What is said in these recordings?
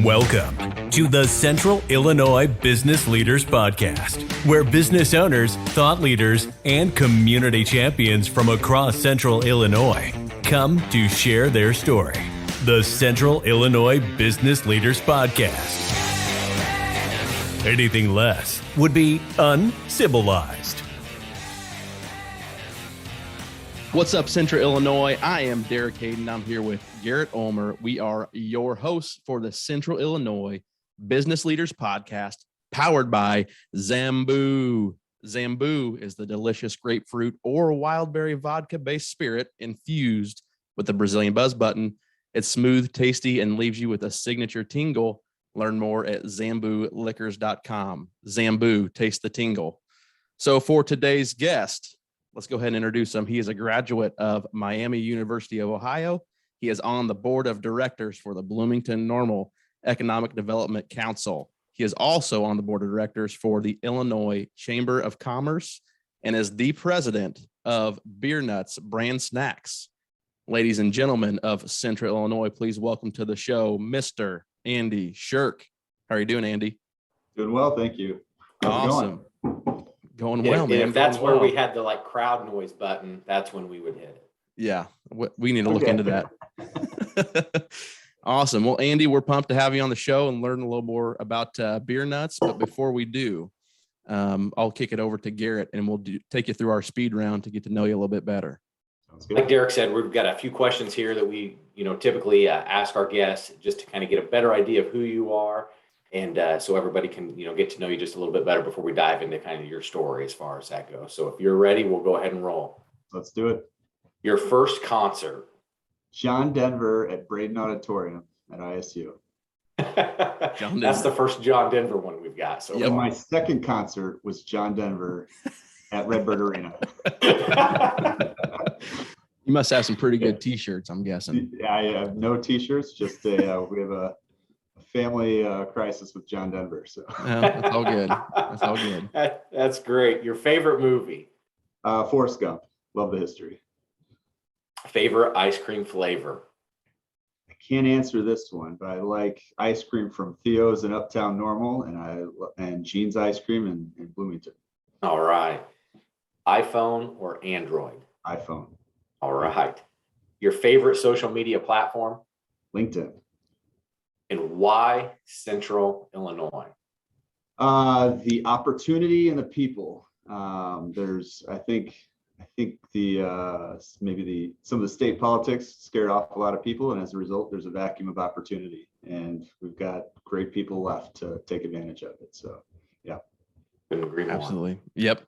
Welcome to the Central Illinois Business Leaders Podcast, where business owners, thought leaders, and community champions from across Central Illinois come to share their story. The Central Illinois Business Leaders Podcast. Anything less would be uncivilized. What's up, Central Illinois? I am Derek Hayden. I'm here with Garrett Ulmer. We are your hosts for the Central Illinois Business Leaders Podcast, powered by Zambu. Zambu is the delicious grapefruit or wildberry vodka-based spirit infused with the Brazilian buzz button. It's smooth, tasty, and leaves you with a signature tingle. Learn more at zambuliquors.com. Zambu, taste the tingle. So for today's guest, let's go ahead and introduce him. He is a graduate of Miami University of Ohio. He is on the board of directors for the Bloomington Normal Economic Development Council. He is also on the board of directors for the Illinois Chamber of Commerce and is the president of Beer Nuts Brand Snacks. Ladies and gentlemen of Central Illinois, please welcome to the show, Mr. Andy Shirk. How are you doing, Andy? Doing well, thank you. Awesome. Going well, man. If that's where we had the crowd noise button, that's when we would hit it. Yeah, we need to look into that. Awesome. Well, Andy, we're pumped to have you on the show and learn a little more about Beer Nuts. But before we do, I'll kick it over to Garrett and we'll take you through our speed round to get to know you a little bit better. Like Derek said, we've got a few questions here that we, typically ask our guests just to kind of get a better idea of who you are. And so everybody can, get to know you just a little bit better before we dive into kind of your story as far as that goes. So if you're ready, we'll go ahead and roll. Let's do it. Your first concert. John Denver at Braden Auditorium at ISU. That's the first John Denver one we've got. So yeah, my second concert was John Denver at Redbird Arena. You must have some pretty good T-shirts, I'm guessing. Yeah, I have no T-shirts. Just we have a family crisis with John Denver. So that's all good. That's all good. That's great. Your favorite movie? Forrest Gump. Love the history. Favorite ice cream flavor? I can't answer this one, but I like ice cream from Theo's and Uptown Normal, and Gene's ice cream in Bloomington. All right. iPhone or Android? iPhone. All right. Your favorite social media platform? LinkedIn. And why Central Illinois? The opportunity and the people. I think some of the state politics scared off a lot of people, and as a result, there's a vacuum of opportunity, and we've got great people left to take advantage of it. So, yeah. Couldn't agree more. Absolutely. Yep.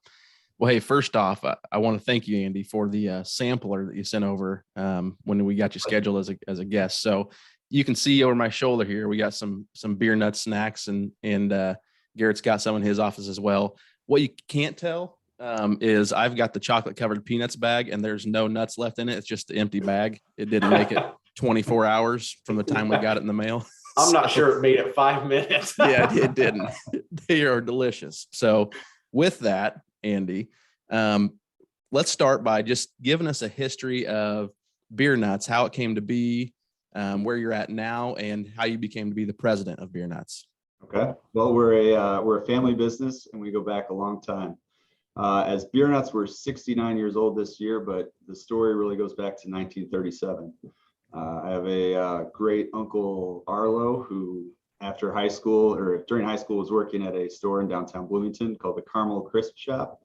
Well, hey, first off, I want to thank you, Andy, for the sampler that you sent over when we got you scheduled as a guest. So you can see over my shoulder here, we got some Beer Nut snacks, and Garrett's got some in his office as well. What you can't tell is I've got the chocolate covered peanuts bag, and there's no nuts left in it. It's just the empty bag. It didn't make it 24 hours from the time we got it in the mail. I'm not sure it made it 5 minutes. Yeah, it didn't. They are delicious. So with that, Andy, let's start by just giving us a history of Beer Nuts, how it came to be, where you're at now, and how you became to be the president of Beer Nuts. Okay. Well, we're a family business, and we go back a long time. As Beer Nuts, we're 69 years old this year, but the story really goes back to 1937. I have a great uncle, Arlo, who during high school was working at a store in downtown Bloomington called the Carmel Crisp Shop,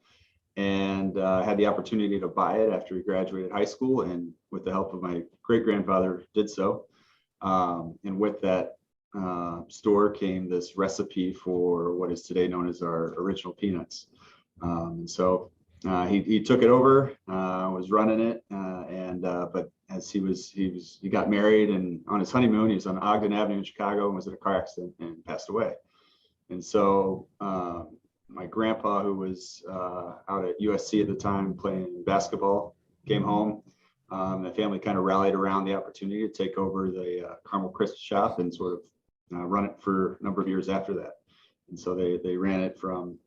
and had the opportunity to buy it after he graduated high school, and with the help of my great-grandfather did so. And with that store came this recipe for what is today known as our original peanuts. And so he took it over, was running it, but as he got married, and on his honeymoon, he was on Ogden Avenue in Chicago and was in a car accident and passed away. And so my grandpa, who was out at USC at the time playing basketball, came home. The family kind of rallied around the opportunity to take over the Carmel Crisp shop and sort of run it for a number of years after that. And so they ran it from,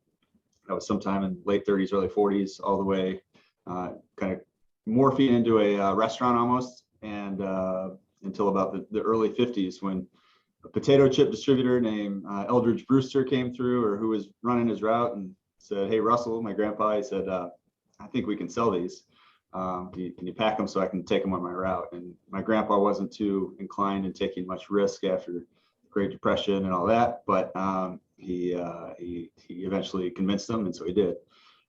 that was sometime in late 30s, early 40s, all the way kind of morphing into a restaurant almost, and until about the early 50s, when a potato chip distributor named Eldridge Brewster came through, or who was running his route, and said, "Hey, Russell, my grandpa," he said, "I think we can sell these. Can you pack them so I can take them on my route?" And my grandpa wasn't too inclined in taking much risk after the Great Depression and all that, but he eventually convinced them, and so he did.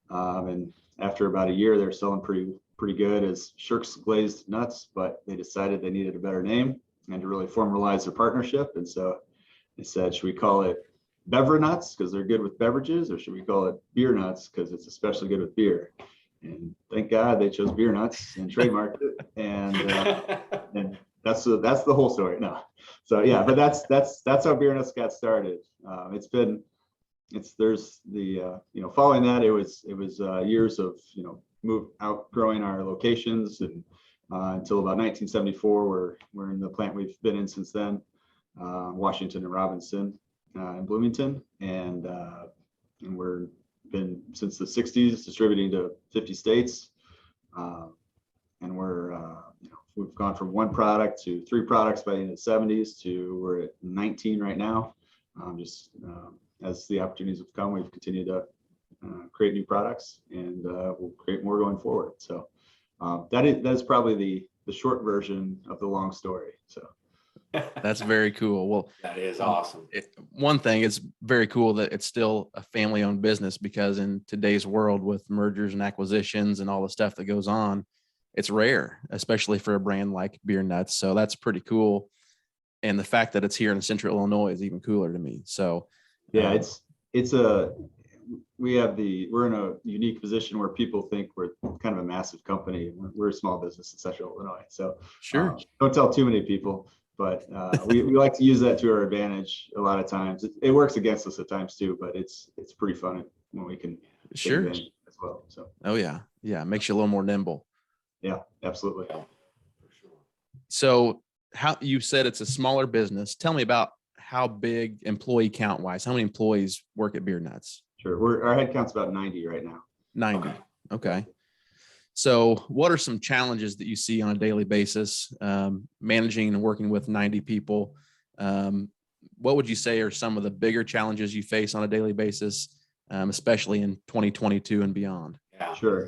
And after about a year, they're selling pretty good as Shirk's Glazed Nuts, but they decided they needed a better name and to really formalize their partnership. And so they said, "Should we call it Bever Nuts because they're good with beverages, or should we call it Beer Nuts because it's especially good with beer?" And thank God they chose Beer Nuts and trademarked it. And that's the whole story. No, so yeah, but that's how Beer Nuts got started. There's the following that it was years of outgrowing our locations, and until about 1974 we're in the plant we've been in since then, Washington and Robinson, in Bloomington, and we're been since the 60s distributing to 50 states, and we've gone from one product to 3 products by the end of the 70s to we're at 19 right now. As the opportunities have come, we've continued to create new products, and we'll create more going forward. So that is probably the short version of the long story. So That's very cool. Well, that is awesome. One thing, it's very cool that it's still a family-owned business, because in today's world with mergers and acquisitions and all the stuff that goes on, it's rare, especially for a brand like Beer Nuts. So that's pretty cool. And the fact that it's here in Central Illinois is even cooler to me. So yeah, we're in a unique position where people think we're kind of a massive company. We're a small business in Central Illinois. So sure, don't tell too many people, but we like to use that to our advantage a lot of times. It works against us at times too, but it's pretty fun when we can sure as well. So oh yeah, it makes you a little more nimble. Yeah, absolutely. Yeah, for sure. So how you said it's a smaller business. Tell me about how big employee count wise, how many employees work at Beer Nuts? Sure. Our head count's about 90 right now. 90. Okay. So what are some challenges that you see on a daily basis, managing and working with 90 people? What would you say are some of the bigger challenges you face on a daily basis, especially in 2022 and beyond? Yeah, sure.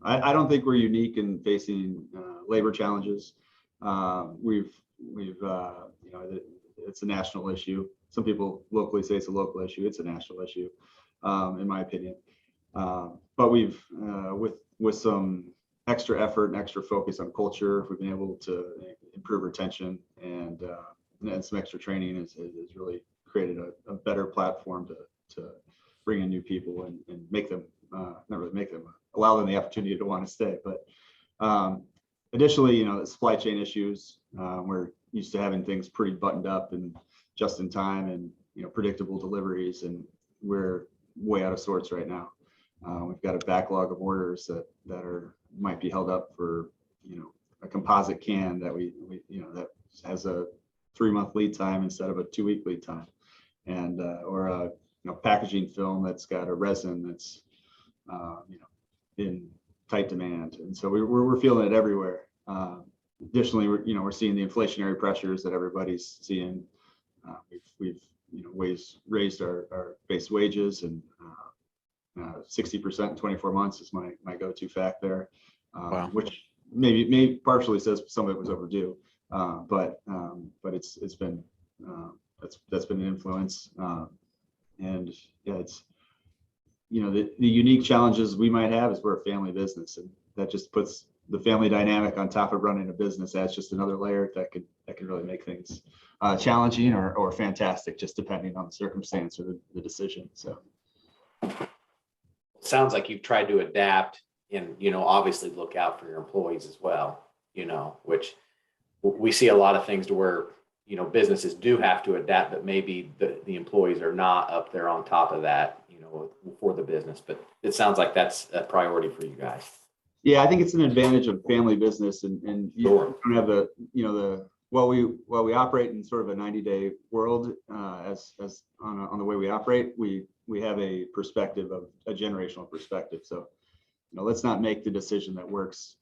I don't think we're unique in facing labor challenges. It's a national issue. Some people locally say it's a local issue. It's a national issue, in my opinion. But we've, with some extra effort and extra focus on culture, we've been able to improve retention, and some extra training has really created a better platform to bring in new people and make them, allow them the opportunity to want to stay. But additionally, the supply chain issues, we're used to having things pretty buttoned up and just in time, and predictable deliveries, and we're way out of sorts right now. We've got a backlog of orders that might be held up for a composite can that that has a 3-month lead time instead of a 2-week lead time, and or a packaging film that's got a resin that's in tight demand, and so we're feeling it everywhere. Additionally, we're seeing the inflationary pressures that everybody's seeing. We've raised our base wages, and 60% in 24 months is my go-to fact there. Wow. Which maybe partially says some of it was overdue, but it's been that's been an influence, and yeah, it's the unique challenges we might have is we're a family business, and that just puts the family dynamic on top of running a business. That's just another layer that could really make things challenging or fantastic, just depending on the circumstance or the decision. So sounds like you've tried to adapt and obviously look out for your employees as well, which we see a lot of things to where businesses do have to adapt, but maybe the employees are not up there on top of that for the business. But it sounds like that's a priority for you guys. Yeah, I think it's an advantage of family business, and you don't have while we operate in sort of a 90-day world, as on the way we operate, we have a perspective of a generational perspective. So let's not make the decision that works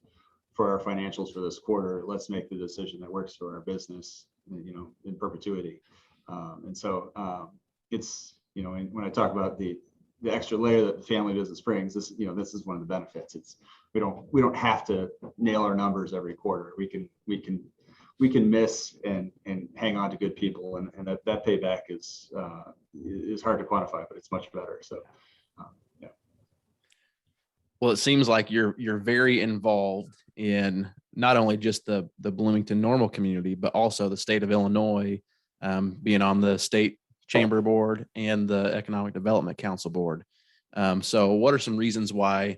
for our financials for this quarter. Let's make the decision that works for our business in perpetuity. And so it's, and when I talk about the extra layer that the family business brings, this is one of the benefits. It's we don't have to nail our numbers every quarter. We can miss and hang on to good people, and that payback is hard to quantify, but it's much better. So yeah. Well, it seems like you're very involved in not only just the Bloomington normal community, but also the state of Illinois, being on the state chamber board and the economic development council board. So what are some reasons why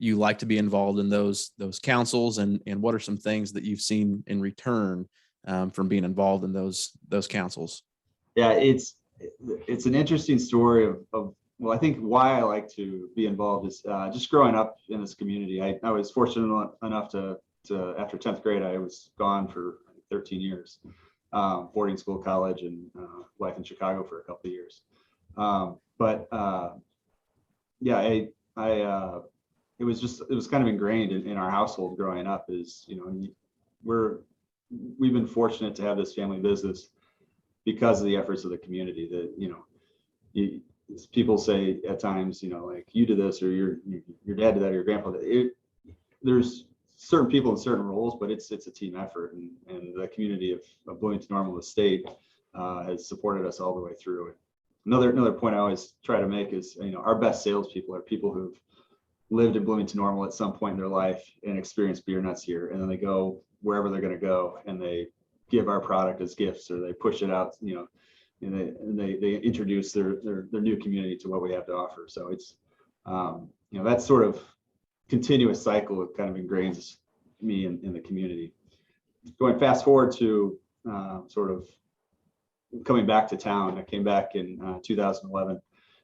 you like to be involved in those councils, and what are some things that you've seen in return from being involved in those councils? Yeah, it's an interesting story of well, I think why I like to be involved is just growing up in this community. I was fortunate enough to after 10th grade, I was gone for 13 years, boarding school, college, and life in Chicago for a couple of years. Yeah, it was kind of ingrained in our household growing up. Is we've been fortunate to have this family business because of the efforts of the community. That people say at times, like, you did this, or your dad did that, or your grandpa did. There's certain people in certain roles, but it's a team effort, and the community of Bloomington Normal, the state, has supported us all the way through it. Another point I always try to make is, our best salespeople are people who've lived in Bloomington Normal at some point in their life and experienced beer nuts here, and then they go wherever they're going to go and they give our product as gifts, or they push it out, and they introduce their new community to what we have to offer. So it's that sort of continuous cycle. It kind of ingrains me in the community. Going fast forward to sort of coming back to town. I came back in 2011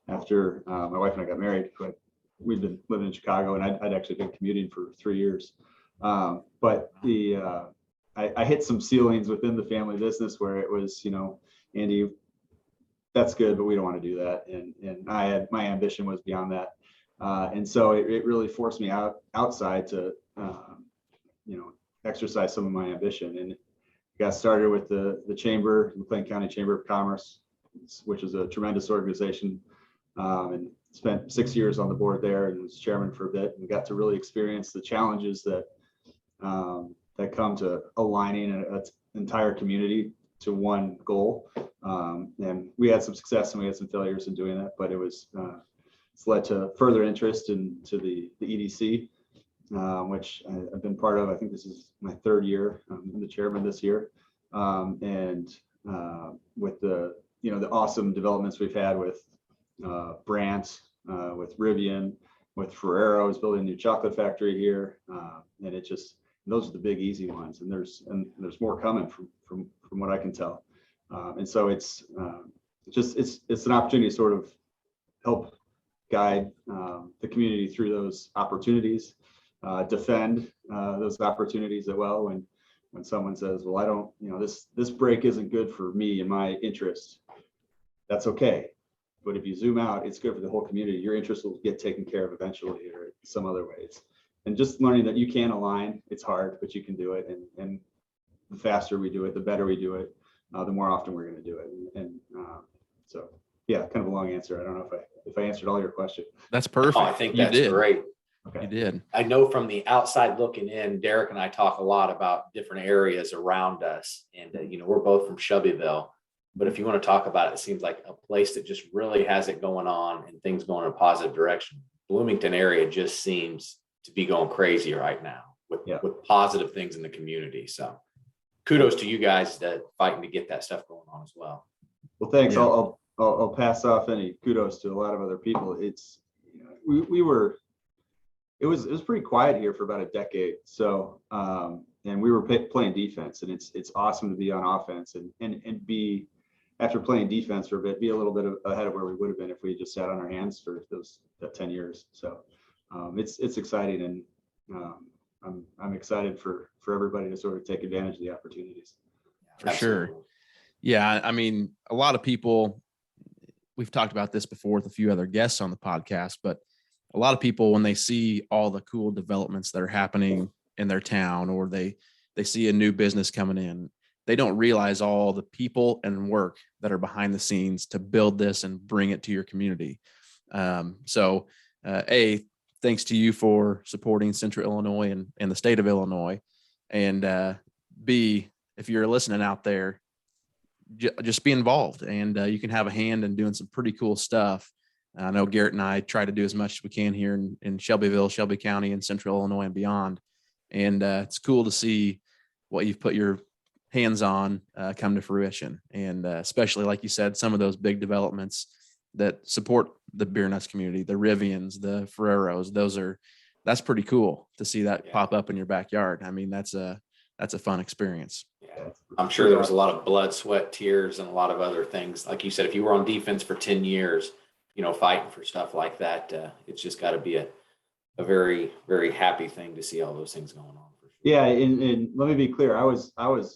after my wife and I got married. But we'd been living in Chicago, and I'd actually been commuting for 3 years. But I hit some ceilings within the family business where it was, Andy, that's good, but we don't want to do that. And my ambition was beyond that. And so it really forced me outside to, exercise some of my ambition. And got started with the chamber, the McLean County Chamber of Commerce, which is a tremendous organization, and spent 6 years on the board there, and was chairman for a bit, and got to really experience the challenges that come to aligning an entire community to one goal. And we had some success and we had some failures in doing that, but it's led to further interest into the EDC, which I've been part of. I think this is my 3rd year. I'm the chairman this year. And with the awesome developments we've had with Brandt, with Rivian, with Ferrero's building a new chocolate factory here. And those are the big, easy ones. And there's more coming from what I can tell. And so it's an opportunity to sort of help guide the community through those opportunities, defend those opportunities as well. When someone says, well, I don't, this break isn't good for me and my interests, that's okay. But if you zoom out, it's good for the whole community. Your interests will get taken care of eventually, or some other ways. And just learning that you can align, it's hard, but you can do it. And the faster we do it, the better we do it, the more often we're going to do it. And so, yeah, kind of a long answer. I don't know if I answered all your questions. That's perfect. Oh, I think that's great. Okay. You did. I know from the outside looking in, Derek and I talk a lot about different areas around us, and we're both from Shelbyville. But if you want to talk about it, it seems like a place that just really has it going on and things going in a positive direction. Bloomington area just seems to be going crazy right now with positive things in the community. So kudos to you guys that fighting to get that stuff going on as well. Well, thanks. Yeah. I'll pass off any kudos to a lot of other people. It's it was pretty quiet here for about a decade. So and we were playing defense, and it's awesome to be on offense and be, after playing defense for a bit, be a little bit ahead of where we would have been if we just sat on our hands for that 10 years. So it's exciting, and I'm excited for everybody to sort of take advantage of the opportunities. For sure. Yeah. I mean, a lot of people, we've talked about this before with a few other guests on the podcast, but a lot of people, when they see all the cool developments that are happening in their town, or they see a new business coming in, they don't realize all the people and work that are behind the scenes to build this and bring it to your community. So thanks to you for supporting Central Illinois and the state of Illinois. And B, if you're listening out there, just be involved, and you can have a hand in doing some pretty cool stuff. I know Garrett and I try to do as much as we can here in Shelbyville, Shelby County, and Central Illinois and beyond. And it's cool to see what you've put your hands on come to fruition. And especially, like you said, some of those big developments that support the beer nuts community, the Rivians, the Ferreros, that's pretty cool to see that pop up in your backyard. I mean, that's a fun experience. Yeah. I'm sure there was a lot of blood, sweat, tears, and a lot of other things. Like you said, if you were on defense for 10 years, fighting for stuff like that, it's just got to be a very, very happy thing to see all those things going on. For sure. Yeah. And let me be clear. I was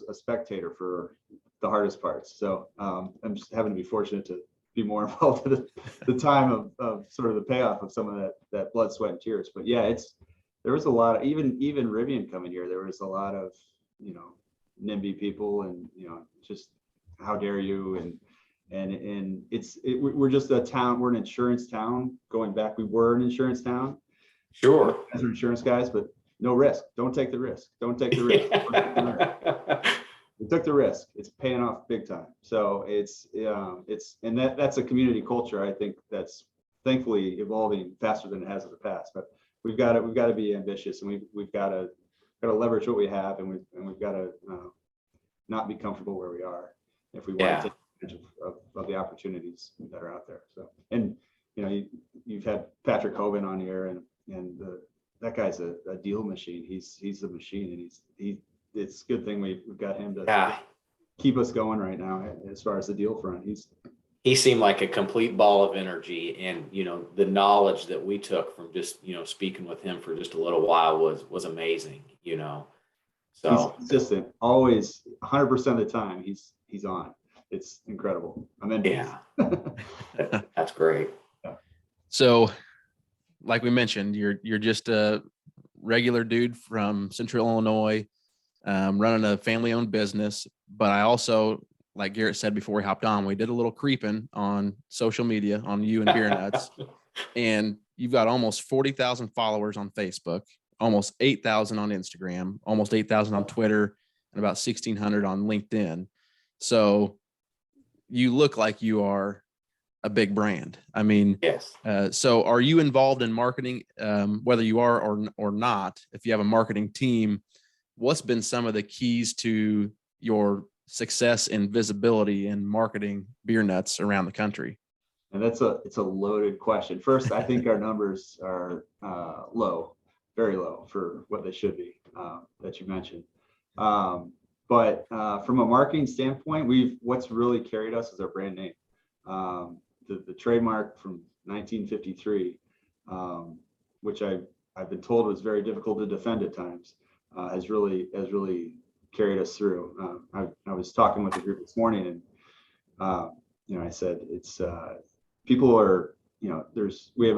a spectator for the hardest parts. So I'm just having to be fortunate to be more involved at the time of sort of the payoff of some of that blood, sweat, and tears. But yeah, there was a lot of, even Rivian coming here, there was a lot of, NIMBY people and, just how dare you. And we're just a town, we're an insurance town going back. We were an insurance town. Sure. As insurance guys, but no risk. Don't take the risk. Don't take the risk. We took the risk. It's paying off big time. So and that's a community culture. I think that's thankfully evolving faster than it has in the past, but we've got to be ambitious, and we've got to leverage what we have, and we've got to not be comfortable where we are if we want to take advantage of the opportunities that are out there. So, and you've had Patrick Hoban on here, and that guy's a deal machine. He's a machine, and it's a good thing we've got him to keep us going right now as far as the deal front. He seemed like a complete ball of energy, and the knowledge that we took from just speaking with him for just a little while was amazing. So he's consistent, always 100% of the time. He's on. It's incredible. I'm in. Yeah, that's great. Yeah. So, like we mentioned, you're just a regular dude from Central Illinois, running a family-owned business. But I also, like Garrett said before we hopped on, we did a little creeping on social media on you and Beer Nuts, and you've got almost 40,000 followers on Facebook, almost 8,000 on Instagram, almost 8,000 on Twitter, and about 1,600 on LinkedIn. So you look like you are a big brand. I mean, yes. So are you involved in marketing, whether you are or not? If you have a marketing team, what's been some of the keys to your success and visibility in marketing Beer Nuts around the country? And it's a loaded question. First, I think our numbers are low, very low for what they should be, that you mentioned. But from a marketing standpoint, what's really carried us is our brand name. The trademark from 1953, which I've been told was very difficult to defend at times, has really carried us through. I was talking with a group this morning, and I said it's people are we have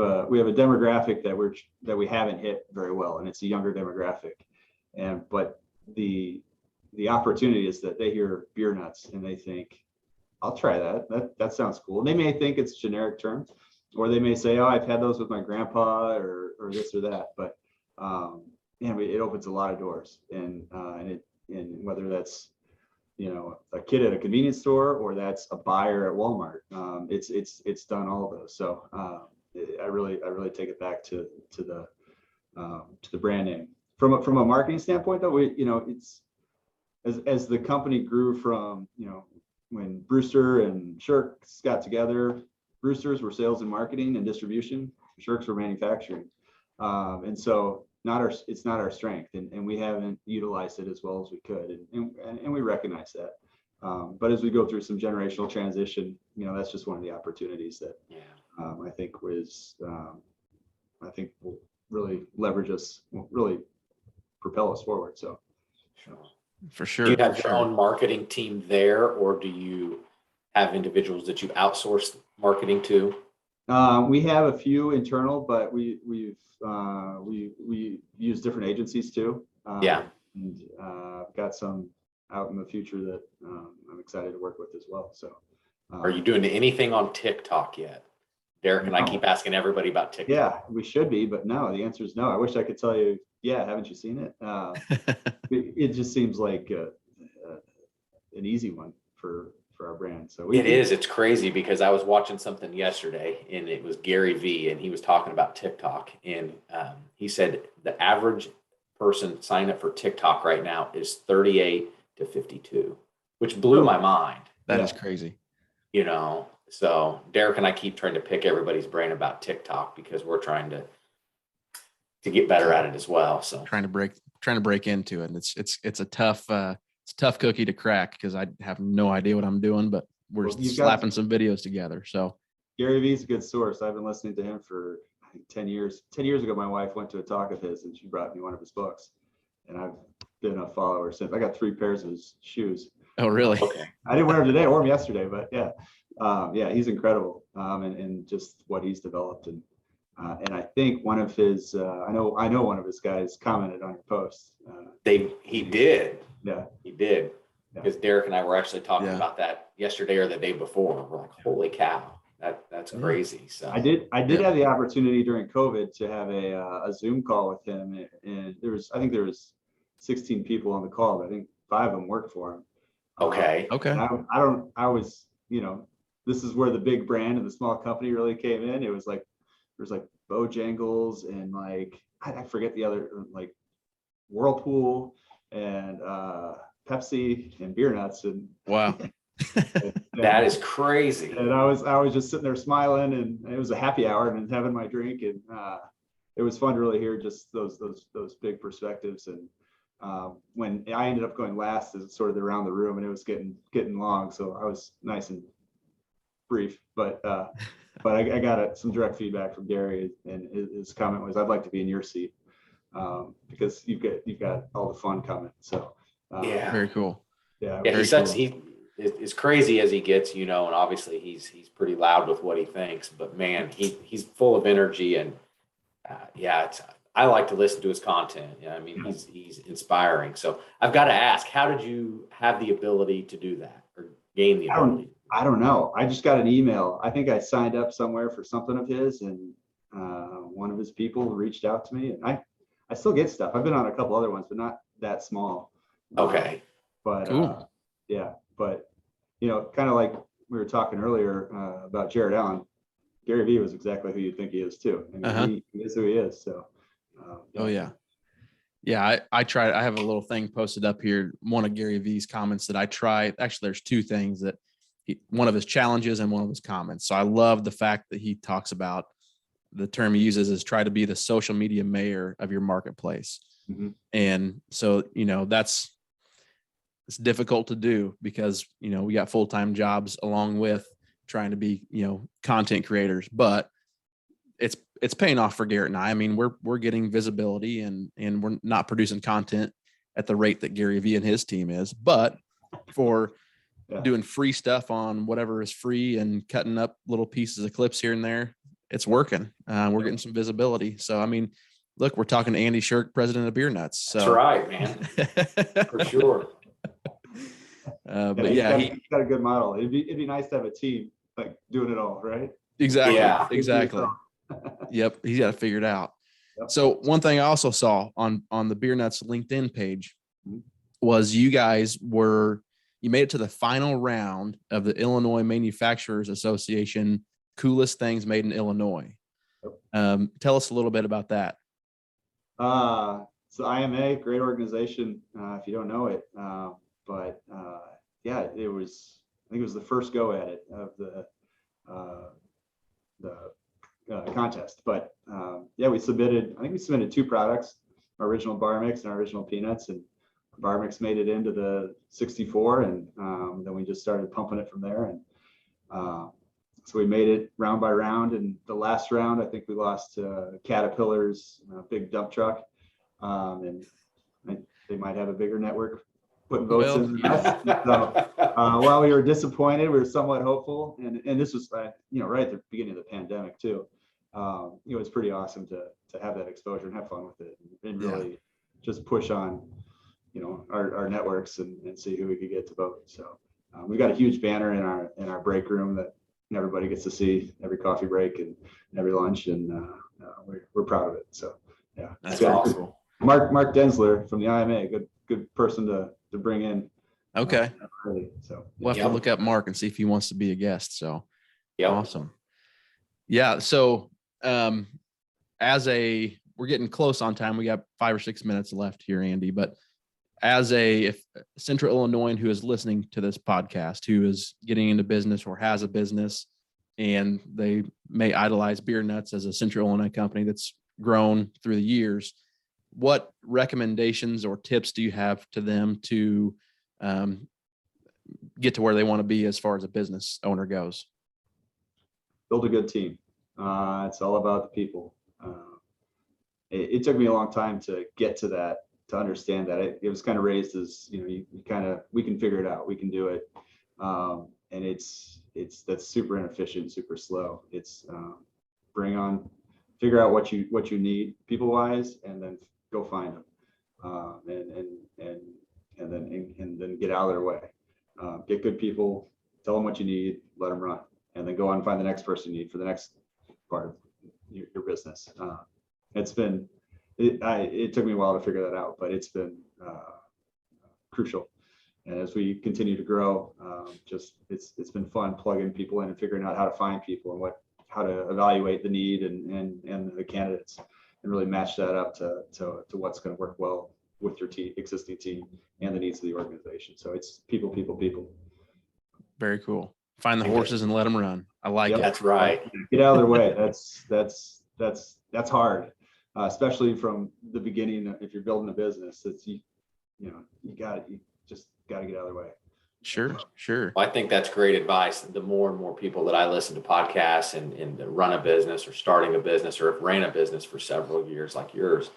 a demographic that we haven't hit very well, and it's a younger demographic, but the opportunity is that they hear Beer Nuts and they think, I'll try that. That sounds cool. And they may think it's generic term, or they may say, oh, I've had those with my grandpa or this or that. But it opens a lot of doors, and whether that's a kid at a convenience store or that's a buyer at Walmart, it's done all of those. So I really take it back to the brand name. From a marketing standpoint, though, it's as the company grew from when Brewster and Shirk got together. Brewster's were sales and marketing and distribution. Shirks were manufacturing, and so it's not our strength, and we haven't utilized it as well as we could, and we recognize that. But as we go through some generational transition, that's just one of the opportunities that I think will really leverage us, will really propel us forward. So. For sure. Do you have your own marketing team there, or do you have individuals that you outsource marketing to? We have a few internal, but we use different agencies too. And got some out in the future that I'm excited to work with as well. So, Are you doing anything on TikTok yet? Derek and I keep asking everybody about TikTok. Yeah, we should be, but no, the answer is no. I wish I could tell you, yeah, haven't you seen it? It just seems like an easy one for our brand. So it is. It's crazy because I was watching something yesterday and it was Gary V and he was talking about TikTok and he said the average person signing up for TikTok right now is 38 to 52, which blew my mind. That is crazy. You know, so Derek and I keep trying to pick everybody's brain about TikTok because we're trying to get better at it as well. So trying to break into it. And it's a tough cookie to crack because I have no idea what I'm doing, but we're slapping some videos together. So Gary V's a good source. I've been listening to him for I think 10 years. 10 years ago, my wife went to a talk of his and she brought me one of his books. And I've been a follower since. I got 3 pairs of his shoes. Oh, really? Okay. I didn't wear them today. I wore them yesterday, but yeah. He's incredible. And just what he's developed. And I think one of his, I know one of his guys commented on your post. He did. Yeah. He did. Yeah. Because Derek and I were actually talking about that yesterday or the day before. We're like, holy cow, that's crazy. So I did have the opportunity during COVID to have a Zoom call with him, and I think there was 16 people on the call, but I think 5 of them worked for him. Okay. This is where the big brand and the small company really came in. It was like there's like Bojangles and like I forget the other, like Whirlpool and Pepsi and Beer Nuts, and wow. That is crazy. And I was just sitting there smiling, and it was a happy hour and having my drink, and it was fun to really hear just those big perspectives. And when I ended up going last as sort of around the room, and it was getting long, so I was nice and brief, but I got some direct feedback from Gary, and his comment was, "I'd like to be in your seat because you've got all the fun coming." So very cool. Yeah, he as crazy as he gets, and obviously he's pretty loud with what he thinks, but man, he's full of energy, and I like to listen to his content. He's inspiring. So I've got to ask, how did you have the ability to do that or gain the ability? I don't know. I just got an email. I think I signed up somewhere for something of his, and one of his people reached out to me, and I still get stuff. I've been on a couple other ones, but not that small. Okay. But cool. But kind of like we were talking earlier about Jared Allen, Gary Vee was exactly who you think he is too. He is who he is. So. I tried. I have a little thing posted up here. One of Gary V's comments that I tried. Actually, there's 2 things that one of his challenges and one of his comments. So I love the fact that he talks about the term he uses is try to be the social media mayor of your marketplace. Mm-hmm. And so, it's difficult to do because, we got full-time jobs along with trying to be, content creators, but it's paying off for Garrett and I. I mean, we're getting visibility and we're not producing content at the rate that Gary Vee and his team is, but for doing free stuff on whatever is free and cutting up little pieces of clips here and there, it's working. We're getting some visibility. So, I mean, look, we're talking to Andy Shirk, president of Beer Nuts. So. That's right, man. For sure. But he's got a good model. It'd be nice to have a team like doing it all, right? Exactly. Yeah. Exactly. Yep. He's got to figure it out. Yep. So one thing I also saw on the Beer Nuts LinkedIn page was you made it to the final round of the Illinois Manufacturers Association Coolest Things Made in Illinois. Tell us a little bit about that. So IMA, great organization, if you don't know it. It was, I think it was the first go at it of the contest. But we submitted 2 products, our original bar mix and our original peanuts, and bar mix made it into the 64, and then we just started pumping it from there. And so we made it round by round, and the last round, I think we lost to Caterpillar's big dump truck, and they might have a bigger network putting votes in. So while we were disappointed, we were somewhat hopeful, and this was right at the beginning of the pandemic too. It was pretty awesome to have that exposure and have fun with it, and really just push on our networks and see who we could get to vote. So we've got a huge banner in our break room that everybody gets to see every coffee break and every lunch, and we're proud of it. So yeah, that's awesome. Mark Densler from the IMA, good person to bring in. Okay. So we'll have to look up Mark and see if he wants to be a guest. So yeah, awesome. Yeah. So we're getting close on time. We got 5 or 6 minutes left here, Andy, but if Central Illinoisan who is listening to this podcast, who is getting into business or has a business, and they may idolize Beer Nuts as a Central Illinois company that's grown through the years, what recommendations or tips do you have to them to get to where they want to be as far as a business owner goes? Build a good team. It's all about the people. It took me a long time to get to that, to understand that. It was kind of raised as, we can figure it out, we can do it. And that's super inefficient, super slow. It's figure out what you need people wise, and then go find them, and then get out of their way. Get good people, tell them what you need, let them run, and then go on and find the next person you need for the next part of your business. It took me a while to figure that out, but it's been crucial. And as we continue to grow, it's been fun plugging people in and figuring out how to find people and how to evaluate the need and the candidates, and really match that up to what's going to work well with your existing team and the needs of the organization. So it's people. Very cool. Find the horses and let them run. I like it. That's right. Get out of their way. That's hard, especially from the beginning. If you're building a business, you just got to get out of their way. Sure. Well, I think that's great advice. The more and more people that I listen to podcasts and run a business or starting a business, or have ran a business for several years like yours,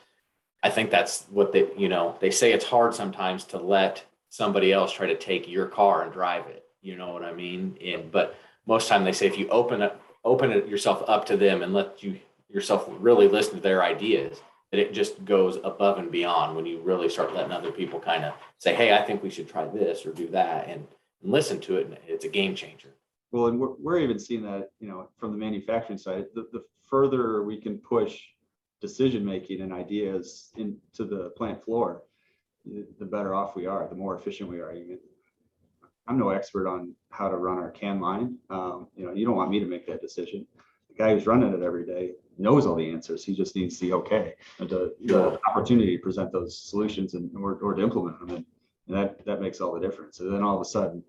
I think that's what they say. It's hard sometimes to let somebody else try to take your car and drive it. You know what I mean? But most time they say, if you open it yourself up to them and let yourself really listen to their ideas, that it just goes above and beyond when you really start letting other people kind of say, hey, I think we should try this or do that, and listen to it. And it's a game changer. Well, and we're even seeing that, from the manufacturing side, the further we can push decision-making and ideas into the plant floor, the better off we are, the more efficient we are. I'm no expert on how to run our can line. You don't want me to make that decision. The guy who's running it every day knows all the answers. He just needs the okay, the opportunity to present those solutions or to implement them, and that makes all the difference. And then all of a sudden,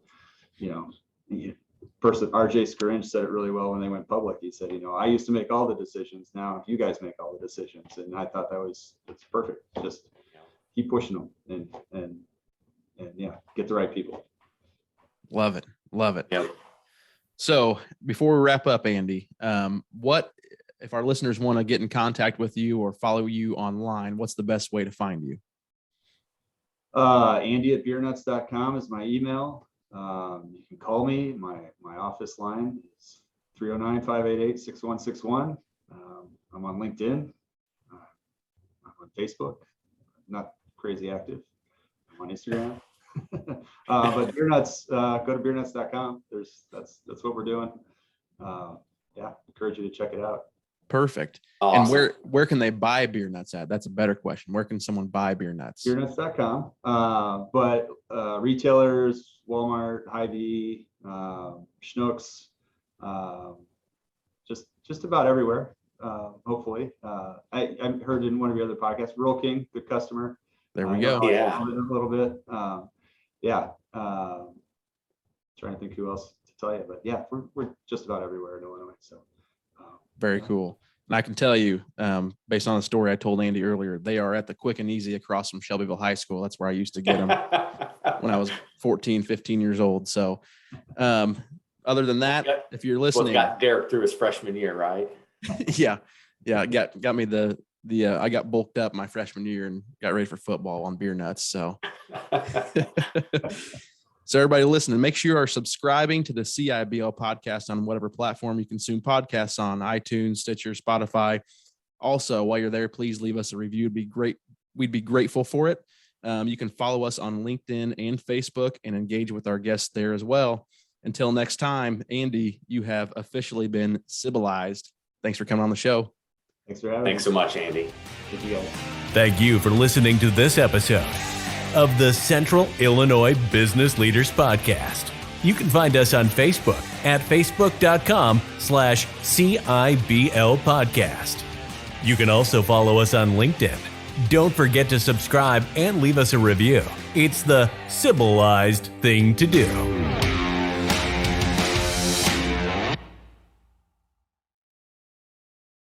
RJ Scaringe said it really well when they went public. He said, I used to make all the decisions. Now you guys make all the decisions, and I thought it's perfect. Just keep pushing them and get the right people. Love it. Yep. So before we wrap up, Andy, what if our listeners want to get in contact with you or follow you online? What's the best way to find you? Andy@beernuts.com is my email. You can call me. My office line is 309-588-6161. I'm on LinkedIn. I'm on Facebook. Not crazy active. I'm on Instagram. But Beer Nuts, go to beernuts.com. That's what we're doing. Encourage you to check it out. Perfect. Awesome. And where can they buy Beer Nuts at? That's a better question. Where can someone buy Beer Nuts? Beernuts.com. But retailers, Walmart, Hy-Vee, Schnucks, just about everywhere. Hopefully, I heard in one of your other podcasts, Rural King, good customer. There we go. Yeah. A little bit. Trying to think who else to tell you, but we're just about everywhere in Illinois. So very cool. And I can tell you, based on the story I told Andy earlier, they are at the Quick and Easy across from Shelbyville High School. That's where I used to get them when I was 14, 15 years old. So other than that, if you're listening, got Derek through his freshman year, right? yeah. Got me I got bulked up my freshman year and got ready for football on Beer Nuts. So, so everybody listening, make sure you are subscribing to the CIBL podcast on whatever platform you consume podcasts on, iTunes, Stitcher, Spotify. Also, while you're there, please leave us a review. It'd be great. We'd be grateful for it. You can follow us on LinkedIn and Facebook and engage with our guests there as well. Until next time, Andy, you have officially been civilized. Thanks for coming on the show. Thanks for having me. Thanks so much, Andy. Thank you guys. Thank you for listening to this episode of the Central Illinois Business Leaders Podcast. You can find us on Facebook at facebook.com/CIBL podcast. You can also follow us on LinkedIn. Don't forget to subscribe and leave us a review. It's the civilized thing to do.